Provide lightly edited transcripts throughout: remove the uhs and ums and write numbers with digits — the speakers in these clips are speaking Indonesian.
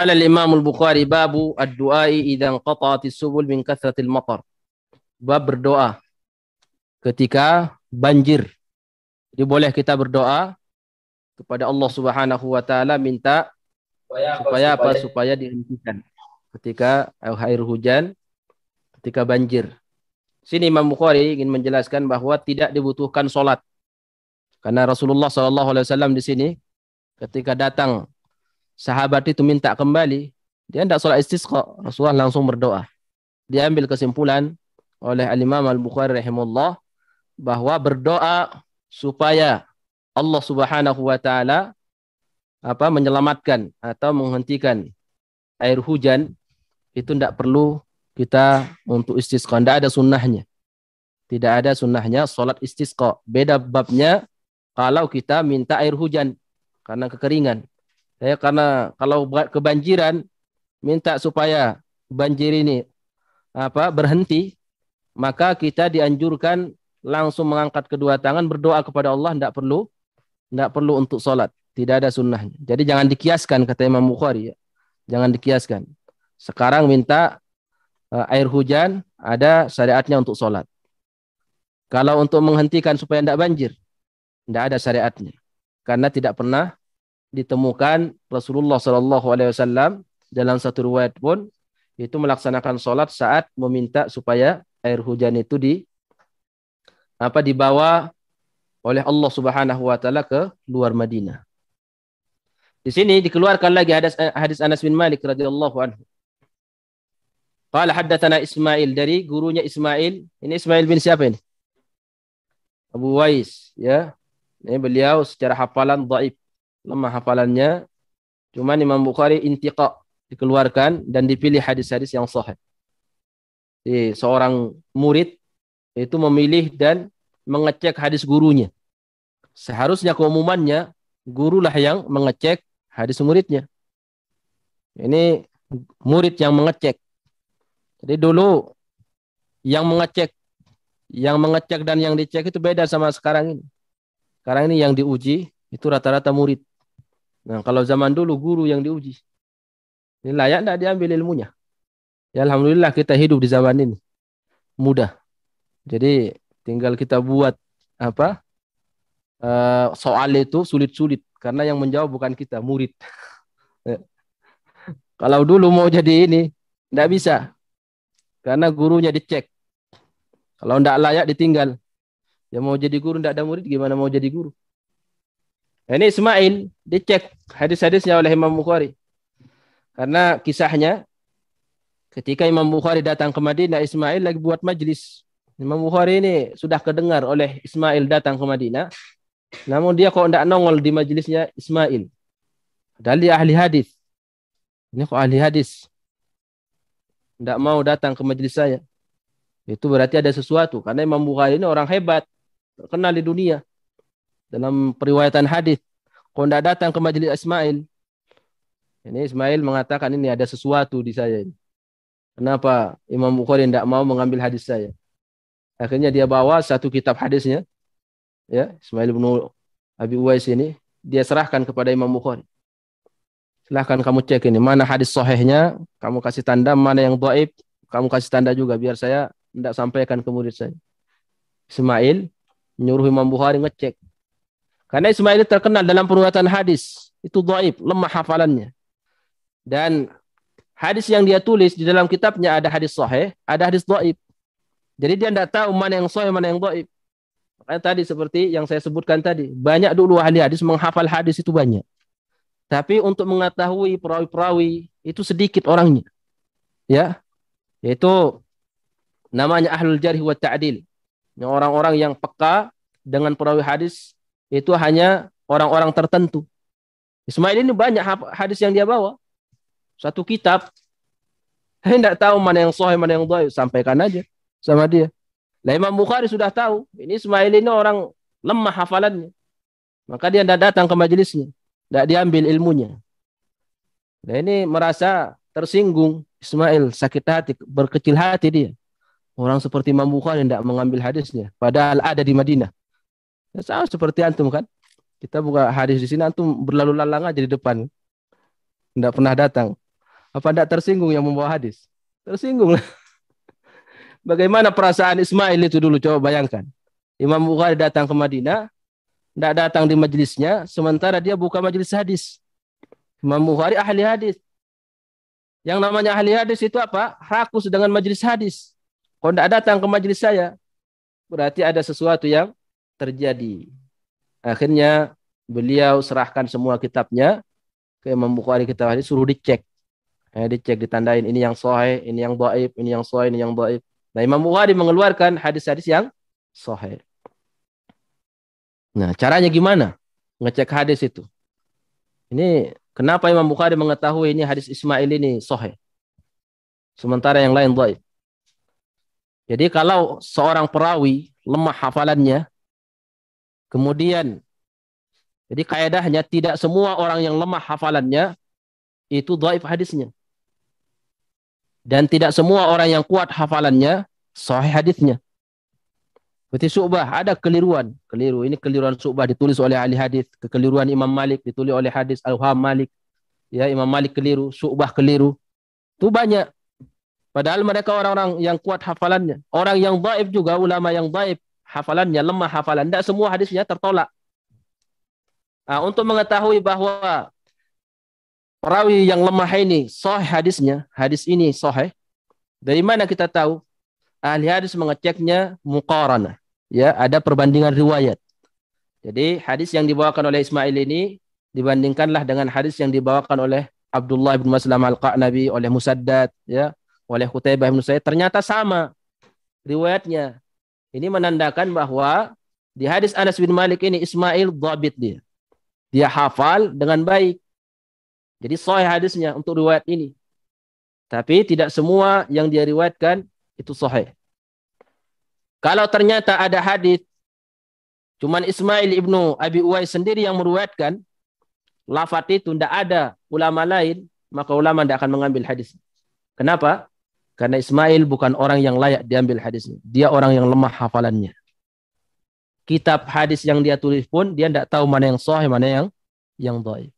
Qala al-Imam al-Bukhari babu ad-du'ai idza inqata'atis subul min kathratil matar. Bab berdoa ketika banjir. Jadi boleh kita berdoa kepada Allah Subhanahu wa taala minta supaya apa? Supaya dihentikan ketika air hujan, ketika banjir. Sini Imam Bukhari ingin menjelaskan bahwa tidak dibutuhkan solat. Karena Rasulullah SAW di sini ketika datang sahabat itu minta kembali, dia tidak sholat istisqa, Rasulullah langsung berdoa. Diambil kesimpulan oleh Al-Imam Al-Bukhari rahimahullah bahwa berdoa supaya Allah Subhanahu wa taala menyelamatkan atau menghentikan air hujan itu tidak perlu kita untuk istisqa, tidak ada sunnahnya. Tidak ada sunnahnya sholat istisqa. Beda babnya kalau kita minta air hujan karena kekeringan. Karena kalau kebanjiran minta supaya banjir ini berhenti, maka kita dianjurkan langsung mengangkat kedua tangan berdoa kepada Allah, tidak perlu untuk sholat, tidak ada sunnahnya. Jadi jangan dikiaskan, kata Imam Bukhari, ya. Jangan dikiaskan. Sekarang minta air hujan, ada syariatnya untuk sholat. Kalau untuk menghentikan supaya tidak banjir, tidak ada syariatnya, karena tidak pernah ditemukan Rasulullah SAW dalam satu riwayat pun itu melaksanakan sholat saat meminta supaya air hujan itu dibawa oleh Allah Subhanahu wa taala ke luar Madinah. Di sini dikeluarkan lagi hadis Anas bin Malik radhiyallahu anhu. Qala haddatsana Ismail, dari gurunya Ismail. Ini Ismail bin siapa ini? Abu Wais, ya. Ini beliau secara hafalan dhaif, lemah hafalannya. Cuman Imam Bukhari intiqa, dikeluarkan dan dipilih hadis-hadis yang sahih. Jadi, seorang murid itu memilih dan mengecek hadis gurunya. Seharusnya keumumannya gurulah yang mengecek hadis muridnya. Ini murid yang mengecek. Jadi dulu yang mengecek dan yang dicek itu beda sama sekarang ini. Sekarang ini yang diuji itu rata-rata murid. Nah, kalau zaman dulu guru yang diuji. Ini layak tidak diambil ilmunya. Ya alhamdulillah kita hidup di zaman ini. Mudah. Jadi tinggal kita buat soal itu sulit-sulit karena yang menjawab bukan kita, murid. Kalau dulu mau jadi ini tidak bisa. Karena gurunya dicek. Kalau tidak layak ditinggal. Ya mau jadi guru tidak ada murid gimana mau jadi guru? Ini Ismail dicek hadis-hadisnya oleh Imam Bukhari. Karena kisahnya ketika Imam Bukhari datang ke Madinah, Ismail lagi buat majlis. Imam Bukhari ini sudah kedengar oleh Ismail datang ke Madinah. Namun dia kok tidak nongol di majlisnya Ismail. Padahal dia ahli hadis. Ini kok ahli hadis. Tidak mau datang ke majlis saya. Itu berarti ada sesuatu. Karena Imam Bukhari ini orang hebat. Terkenal di dunia. Dalam periwayatan hadis. Kok tidak datang ke majlis Ismail. Ini Ismail mengatakan ini ada sesuatu di saya. Kenapa Imam Bukhari tidak mau mengambil hadis saya? Akhirnya dia bawa satu kitab hadisnya. Ya, Ismail bin Abi Uwais ini. Dia serahkan kepada Imam Bukhari. Silahkan kamu cek ini. Mana hadis sahihnya. Kamu kasih tanda. Mana yang dhaif. Kamu kasih tanda juga. Biar saya tidak sampaikan ke murid saya. Ismail menyuruh Imam Bukhari ngecek. Karena Ismail terkenal dalam periwayatan hadis. Itu dhaif. Lemah hafalannya. Dan hadis yang dia tulis di dalam kitabnya ada hadis sahih, ada hadis dhaif. Jadi dia tidak tahu mana yang sahih, mana yang dhaif. Makanya tadi seperti yang saya sebutkan tadi, banyak dulu ahli hadis menghafal hadis itu banyak. Tapi untuk mengetahui perawi-perawi itu sedikit orangnya. Ya. Yaitu namanya ahlul jarh wa ta'dil. Yang orang-orang yang peka dengan perawi hadis itu hanya orang-orang tertentu. Ismail ini banyak hadis yang dia bawa. Satu kitab, saya tidak tahu mana yang sahih, mana yang dhaif, sampaikan aja sama dia. Lah Imam Bukhari sudah tahu, ini Ismail ini orang lemah hafalannya. Maka dia tidak datang ke majelisnya, tidak diambil ilmunya. Nah ini merasa tersinggung, Ismail sakit hati, berkecil hati dia. Orang seperti Imam Bukhari tidak mengambil hadisnya, padahal ada di Madinah. Ya, sama seperti antum kan, kita buka hadis di sini, antum berlalu lalang aja di depan, tidak pernah datang. Apa tidak tersinggung yang membawa hadis? Tersinggung. Bagaimana perasaan Ismail itu dulu, coba bayangkan. Imam Bukhari datang ke Madinah, tidak datang di majelisnya, sementara dia buka majelis hadis. Imam Bukhari ahli hadis. Yang namanya ahli hadis itu apa? Rakus dengan majelis hadis. Kalau tidak datang ke majelis saya, berarti ada sesuatu yang terjadi. Akhirnya beliau serahkan semua kitabnya ke Imam Bukhari, kitab hadis, suruh dicek. Dicek, ditandain ini yang sahih, ini yang dhaif, ini yang sahih, ini yang dhaif. Nah, Imam Bukhari mengeluarkan hadis-hadis yang sahih. Nah, caranya gimana? Ngecek hadis itu. Ini kenapa Imam Bukhari mengetahui ini hadis Ismail ini sahih, sementara yang lain dhaif. Jadi kalau seorang perawi lemah hafalannya, kemudian jadi kaidahnya tidak semua orang yang lemah hafalannya itu dhaif hadisnya. Dan tidak semua orang yang kuat hafalannya sahih hadisnya. Seperti Syu'bah, ada keliruan. Keliru. Ini keliruan Syu'bah ditulis oleh ahli hadis. Kekeliruan Imam Malik ditulis oleh hadis Al-Wahham Malik. Ya, Imam Malik keliru, Syu'bah keliru. Itu banyak. Padahal mereka orang-orang yang kuat hafalannya. Orang yang dhaif juga, ulama yang dhaif hafalannya, lemah hafalan. Tidak semua hadisnya tertolak. Nah, untuk mengetahui bahwa perawi yang lemah ini sahih hadisnya, hadis ini sahih, dari mana kita tahu? Ahli hadis mengeceknya muqaranah. Ya, ada perbandingan riwayat. Jadi hadis yang dibawakan oleh Ismail ini dibandingkanlah dengan hadis yang dibawakan oleh Abdullah bin Maslam Al-Qa'nabi, oleh Musaddad, ya, oleh Qutaibah bin Sa'id, ternyata sama riwayatnya. Ini menandakan bahwa di hadis Anas bin Malik ini Ismail dhabit dia. Dia hafal dengan baik. Jadi sahih hadisnya untuk riwayat ini. Tapi tidak semua yang dia riwayatkan itu sahih. Kalau ternyata ada hadis cuman Ismail ibnu Abi Uwais sendiri yang meriwayatkan, lafaz itu tidak ada ulama lain, maka ulama tidak akan mengambil hadis. Kenapa? Karena Ismail bukan orang yang layak diambil hadisnya. Dia orang yang lemah hafalannya. Kitab hadis yang dia tulis pun dia tidak tahu mana yang sahih, mana yang dhaif.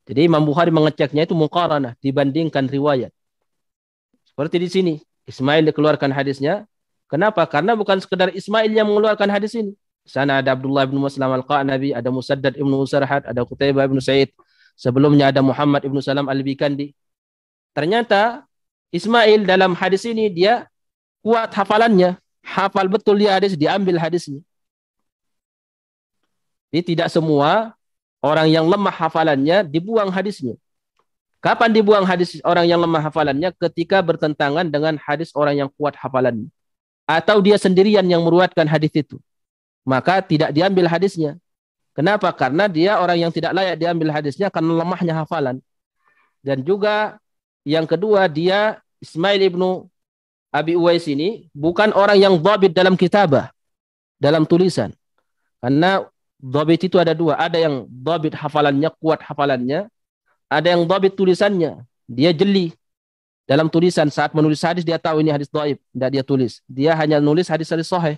Jadi Imam Bukhari mengeceknya itu muqaranah, dibandingkan riwayat. Seperti di sini, Ismail dikeluarkan hadisnya. Kenapa? Karena bukan sekedar Ismail yang mengeluarkan hadis ini. Di sana ada Abdullah bin Maslam Al-Qa'nabi, ada Musaddad ibnu Usarhad, ada Qutaibah bin Sa'id. Sebelumnya ada Muhammad ibnu Salam Al-Bikandi. Ternyata Ismail dalam hadis ini dia kuat hafalannya. Hafal betul dia hadis, diambil hadisnya. Jadi tidak semua orang yang lemah hafalannya dibuang hadisnya. Kapan dibuang hadis orang yang lemah hafalannya? Ketika bertentangan dengan hadis orang yang kuat hafalannya. Atau dia sendirian yang meruatkan hadis itu. Maka tidak diambil hadisnya. Kenapa? Karena dia orang yang tidak layak diambil hadisnya karena lemahnya hafalan. Dan juga yang kedua, dia Ismail ibnu Abi Uwais ini bukan orang yang dhabit dalam kitabah, dalam tulisan. Karena dhabit itu ada dua. Ada yang dhabit hafalannya, kuat hafalannya. Ada yang dhabit tulisannya. Dia jeli dalam tulisan. Saat menulis hadis, dia tahu ini hadis dhaif. Tidak dia tulis. Dia hanya nulis hadis-hadis sahih.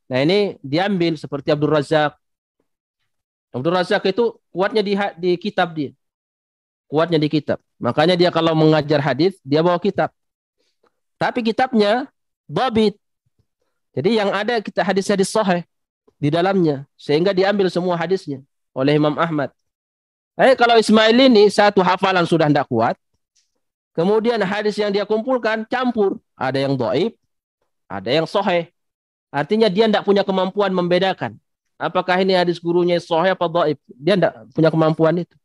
Nah ini diambil seperti Abdul Razak. Abdul Razak itu kuatnya di kitab dia. Kuatnya di kitab. Makanya dia kalau mengajar hadis, dia bawa kitab. Tapi kitabnya dhabit. Jadi yang ada kita hadis-hadis sahih di dalamnya. Sehingga diambil semua hadisnya oleh Imam Ahmad. Kalau Ismail ini satu hafalan sudah tidak kuat. Kemudian hadis yang dia kumpulkan campur. Ada yang dhaif, ada yang sahih. Artinya dia tidak punya kemampuan membedakan. Apakah ini hadis gurunya sahih apa dhaif? Dia tidak punya kemampuan itu.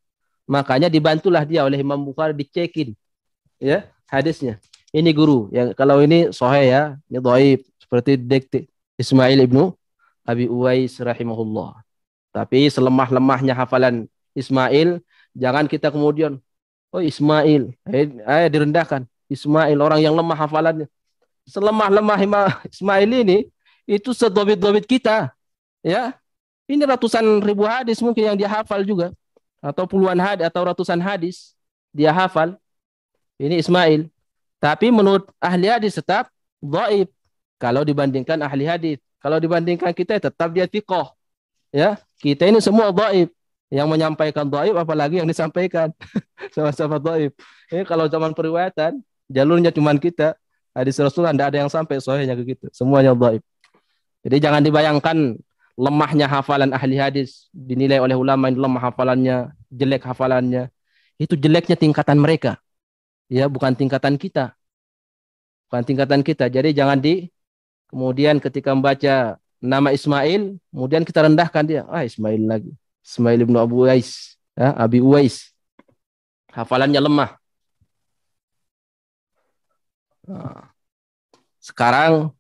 Makanya dibantulah dia oleh Imam Bukhari dicekin ya hadisnya. Ini guru, yang kalau ini sahih ya, ini dhaif. Seperti dikti Ismail ibnu Abi Uwais rahimahullah. Tapi selemah-lemahnya hafalan Ismail, jangan kita kemudian, oh Ismail, direndahkan. Ismail orang yang lemah hafalannya. Selemah-lemah Ismail ini, itu sedobit-dobit kita. Ya, ini ratusan ribu hadis mungkin yang dia hafal juga. Atau puluhan hadis, atau ratusan hadis dia hafal. Ini Ismail. Tapi menurut ahli hadis tetap dhaif. Kalau dibandingkan ahli hadis. Kalau dibandingkan kita tetap dia thiqah. Ya, kita ini semua dhaif. Yang menyampaikan dhaif apalagi yang disampaikan sama-sama dhaif. Ini kalau zaman periwayatan jalurnya cuma kita. Hadis Rasulullah tidak ada yang sampai sahihnya ke kita. Semuanya dhaif. Jadi jangan dibayangkan lemahnya hafalan ahli hadis dinilai oleh ulama yang lemah hafalannya, jelek hafalannya. Itu jeleknya tingkatan mereka. Ya, bukan tingkatan kita. Bukan tingkatan kita. Jadi jangan kemudian ketika membaca nama Ismail, kemudian kita rendahkan dia. Ah, Ismail lagi. Ismail ibnu Abu Uwais. Ya, Abi Uwais. Hafalannya lemah. Nah, sekarang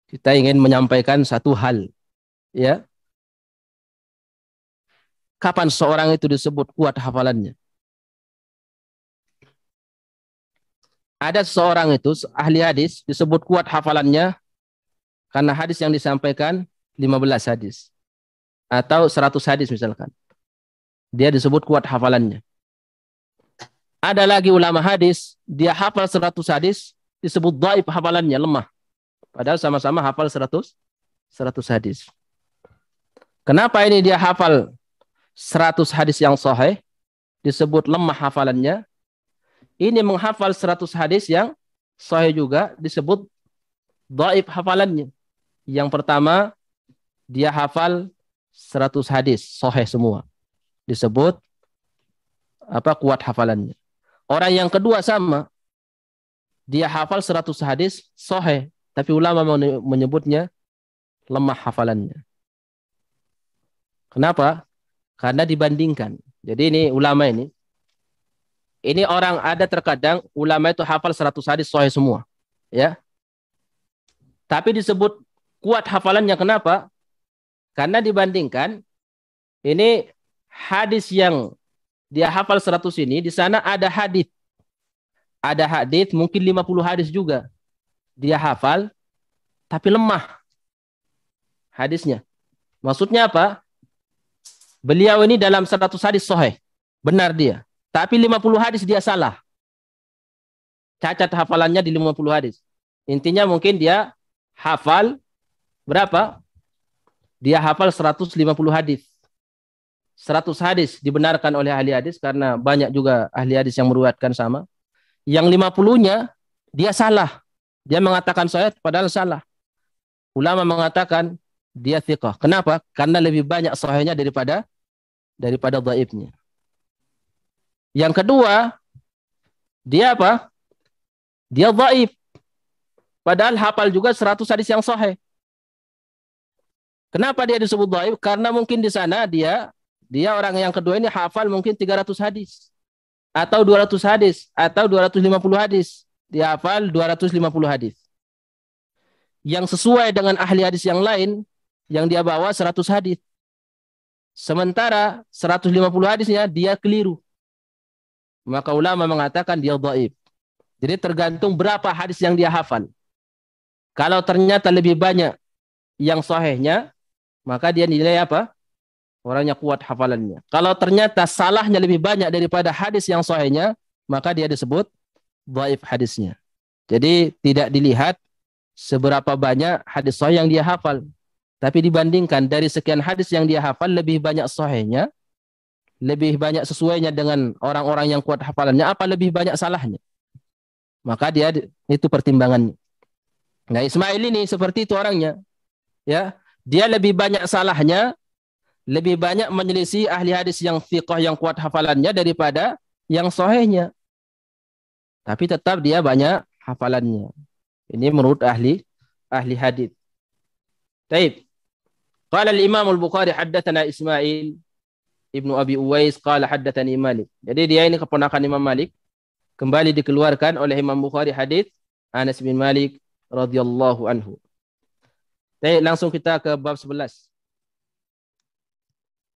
kita ingin menyampaikan satu hal. Ya, kapan seorang itu disebut kuat hafalannya? Ada seorang itu, ahli hadis, disebut kuat hafalannya karena hadis yang disampaikan 15 hadis. Atau 100 hadis misalkan. Dia disebut kuat hafalannya. Ada lagi ulama hadis, dia hafal 100 hadis, disebut dhaif hafalannya, lemah. Padahal sama-sama hafal 100 hadis. Kenapa ini dia hafal 100 hadis yang sahih, disebut lemah hafalannya? Ini menghafal 100 hadis yang sahih juga, disebut dhaif hafalannya. Yang pertama, dia hafal 100 hadis, sahih semua. Disebut kuat hafalannya. Orang yang kedua sama, dia hafal 100 hadis sahih, tapi ulama menyebutnya lemah hafalannya. Kenapa? Karena dibandingkan. Jadi ini ulama ini orang ada terkadang ulama itu hafal 100 hadis sahih semua, ya. Tapi disebut kuat hafalannya kenapa? Karena dibandingkan ini hadis yang dia hafal 100 ini, di sana ada hadis. Ada hadis, mungkin 50 hadis juga. Dia hafal, tapi lemah hadisnya. Maksudnya apa? Beliau ini dalam 100 hadis sahih. Benar dia. Tapi 50 hadis dia salah. Cacat hafalannya di 50 hadis. Intinya mungkin dia hafal berapa? Dia hafal 150 hadis. 100 hadis dibenarkan oleh ahli hadis karena banyak juga ahli hadis yang meriwayatkan sama. Yang 50-nya dia salah. Dia mengatakan sahih padahal salah. Ulama mengatakan dia thiqah. Kenapa? Karena lebih banyak sahihnya daripada dhaifnya. Yang kedua, dia apa? Dia dhaif. Padahal hafal juga 100 hadis yang sahih. Kenapa dia disebut dhaif? Karena mungkin di sana dia orang yang kedua ini hafal mungkin 300 hadis. Atau 200 hadis. Atau 250 hadis. Dia hafal 250 hadis. Yang sesuai dengan ahli hadis yang lain, yang dia bawa 100 hadis. Sementara 150 hadisnya dia keliru. Maka ulama mengatakan dia dhaif. Jadi tergantung berapa hadis yang dia hafal. Kalau ternyata lebih banyak yang sahihnya, maka dia nilai apa? Orangnya kuat hafalannya. Kalau ternyata salahnya lebih banyak daripada hadis yang sahihnya, maka dia disebut dhaif hadisnya. Jadi tidak dilihat seberapa banyak hadis sahih yang dia hafal. Tapi dibandingkan dari sekian hadis yang dia hafal, lebih banyak sahihnya, lebih banyak sesuainya dengan orang-orang yang kuat hafalannya, apa lebih banyak salahnya. Maka dia itu pertimbangannya. Nah, Ismail ini seperti itu orangnya. Ya, dia lebih banyak salahnya, lebih banyak menyelisih ahli hadis yang thiqah yang kuat hafalannya daripada yang sahihnya. Tapi tetap dia banyak hafalannya. Ini menurut ahli hadis. Baik. Qala al-Imam al-Bukhari haddatsana Ismail ibnu Abi Uwais qala haddatsani Malik. Jadi dia ini keponakan Imam Malik. Kembali dikeluarkan oleh Imam Bukhari hadis Anas bin Malik radhiyallahu anhu. Baik, langsung kita ke bab 11.